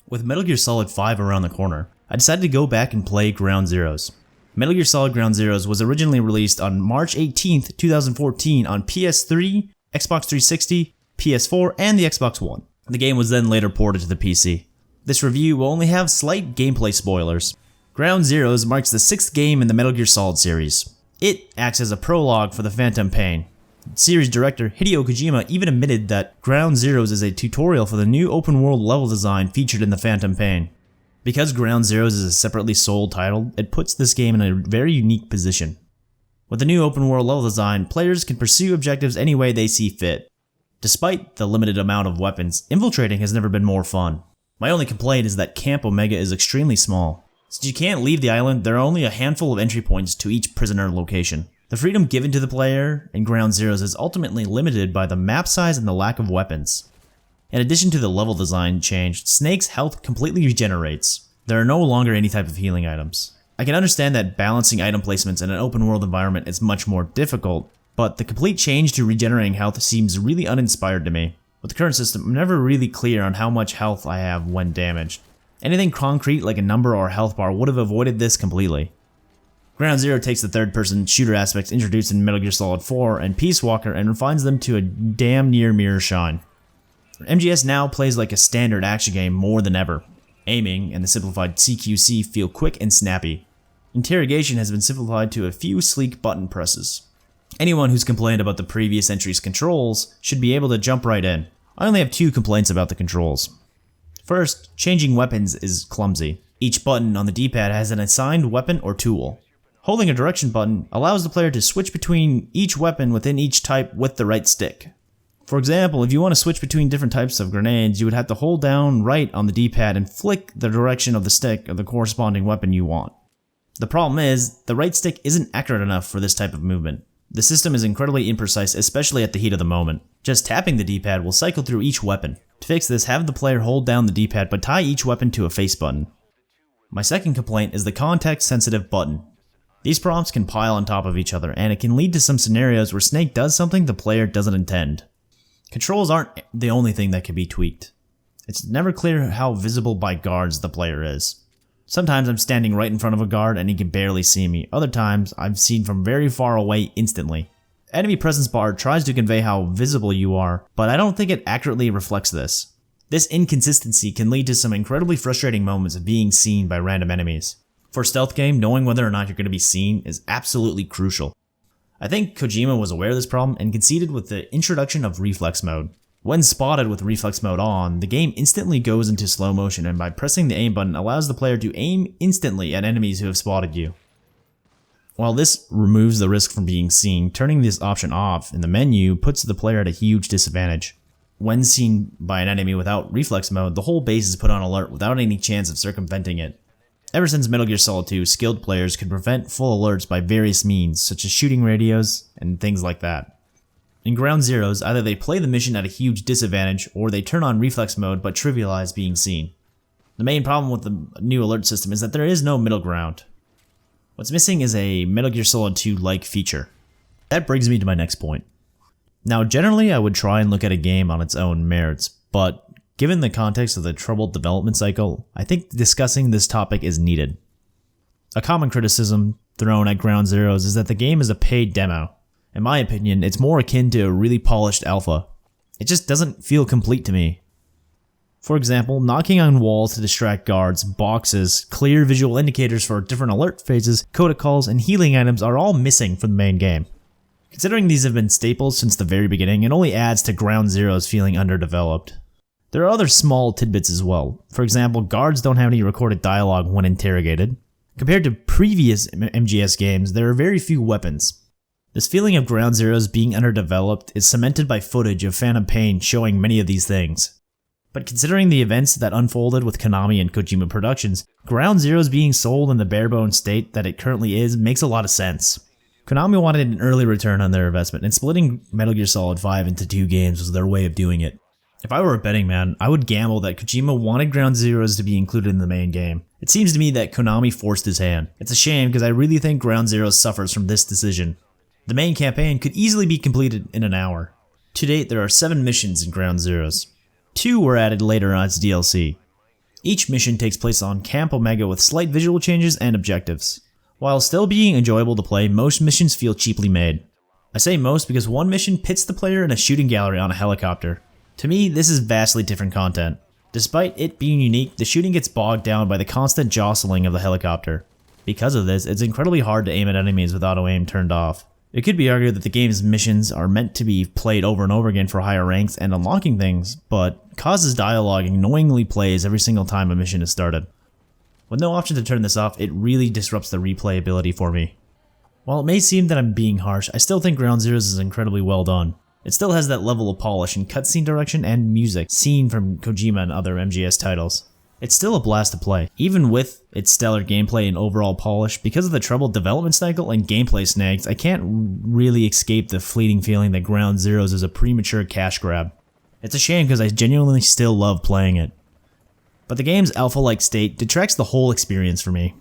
With Metal Gear Solid 5 around the corner, I decided to go back and play Ground Zeroes. Metal Gear Solid Ground Zeroes was originally released on March 18th, 2014 on PS3, Xbox 360, PS4, and the Xbox One. The game was then later ported to the PC. This review will only have slight gameplay spoilers. Ground Zeroes marks the 6th game in the Metal Gear Solid series. It acts as a prologue for the Phantom Pain. Series director Hideo Kojima even admitted that Ground Zeroes is a tutorial for the new open-world level design featured in the Phantom Pain. Because Ground Zeroes is a separately sold title, it puts this game in a very unique position. With the new open-world level design, players can pursue objectives any way they see fit. Despite the limited amount of weapons, infiltrating has never been more fun. My only complaint is that Camp Omega is extremely small. Since you can't leave the island, there are only a handful of entry points to each prisoner location. The freedom given to the player in Ground Zeroes is ultimately limited by the map size and the lack of weapons. In addition to the level design change, Snake's health completely regenerates. There are no longer any type of healing items. I can understand that balancing item placements in an open world environment is much more difficult, but the complete change to regenerating health seems really uninspired to me. With the current system, I'm never really clear on how much health I have when damaged. Anything concrete like a number or health bar would have avoided this completely. Ground Zero takes the third-person shooter aspects introduced in Metal Gear Solid 4 and Peace Walker and refines them to a damn near mirror shine. MGS now plays like a standard action game more than ever. Aiming and the simplified CQC feel quick and snappy. Interrogation has been simplified to a few sleek button presses. Anyone who's complained about the previous entry's controls should be able to jump right in. I only have 2 complaints about the controls. First, changing weapons is clumsy. Each button on the D-pad has an assigned weapon or tool. Holding a direction button allows the player to switch between each weapon within each type with the right stick. For example, if you want to switch between different types of grenades, you would have to hold down right on the D-pad and flick the direction of the stick of the corresponding weapon you want. The problem is, the right stick isn't accurate enough for this type of movement. The system is incredibly imprecise, especially at the heat of the moment. Just tapping the D-pad will cycle through each weapon. To fix this, have the player hold down the D-pad but tie each weapon to a face button. My second complaint is the context-sensitive button. These prompts can pile on top of each other, and it can lead to some scenarios where Snake does something the player doesn't intend. Controls aren't the only thing that can be tweaked. It's never clear how visible by guards the player is. Sometimes I'm standing right in front of a guard and he can barely see me. Other times, I'm seen from very far away instantly. Enemy presence bar tries to convey how visible you are, but I don't think it accurately reflects this. This inconsistency can lead to some incredibly frustrating moments of being seen by random enemies. For a stealth game, knowing whether or not you're going to be seen is absolutely crucial. I think Kojima was aware of this problem and conceded with the introduction of reflex mode. When spotted with reflex mode on, the game instantly goes into slow motion, and by pressing the aim button allows the player to aim instantly at enemies who have spotted you. While this removes the risk from being seen, turning this option off in the menu puts the player at a huge disadvantage. When seen by an enemy without reflex mode, the whole base is put on alert without any chance of circumventing it. Ever since Metal Gear Solid 2, skilled players could prevent full alerts by various means, such as shooting radios and things like that. In Ground Zeroes, either they play the mission at a huge disadvantage, or they turn on reflex mode but trivialize being seen. The main problem with the new alert system is that there is no middle ground. What's missing is a Metal Gear Solid 2-like feature. That brings me to my next point. Now, generally I would try and look at a game on its own merits, but given the context of the troubled development cycle, I think discussing this topic is needed. A common criticism thrown at Ground Zeroes is that the game is a paid demo. In my opinion, it's more akin to a really polished alpha. It just doesn't feel complete to me. For example, knocking on walls to distract guards, boxes, clear visual indicators for different alert phases, protocols, and healing items are all missing from the main game. Considering these have been staples since the very beginning, it only adds to Ground Zeroes feeling underdeveloped. There are other small tidbits as well. For example, guards don't have any recorded dialogue when interrogated. Compared to previous MGS games, there are very few weapons. This feeling of Ground Zeroes being underdeveloped is cemented by footage of Phantom Pain showing many of these things. But considering the events that unfolded with Konami and Kojima Productions, Ground Zeroes being sold in the bare-bones state that it currently is makes a lot of sense. Konami wanted an early return on their investment, and splitting Metal Gear Solid 5 into 2 games was their way of doing it. If I were a betting man, I would gamble that Kojima wanted Ground Zeroes to be included in the main game. It seems to me that Konami forced his hand. It's a shame because I really think Ground Zeroes suffers from this decision. The main campaign could easily be completed in an hour. To date, there are 7 missions in Ground Zeroes. 2 were added later on as DLC. Each mission takes place on Camp Omega with slight visual changes and objectives. While still being enjoyable to play, most missions feel cheaply made. I say most because one mission pits the player in a shooting gallery on a helicopter. To me, this is vastly different content. Despite it being unique, the shooting gets bogged down by the constant jostling of the helicopter. Because of this, it's incredibly hard to aim at enemies with auto-aim turned off. It could be argued that the game's missions are meant to be played over and over again for higher ranks and unlocking things, but causes dialogue annoyingly plays every single time a mission is started. With no option to turn this off, it really disrupts the replayability for me. While it may seem that I'm being harsh, I still think Ground Zeroes is incredibly well done. It still has that level of polish in cutscene direction and music seen from Kojima and other MGS titles. It's still a blast to play, even with its stellar gameplay and overall polish. Because of the troubled development cycle and gameplay snags, I can't really escape the fleeting feeling that Ground Zeroes is a premature cash grab. It's a shame because I genuinely still love playing it. But the game's alpha-like state detracts the whole experience for me.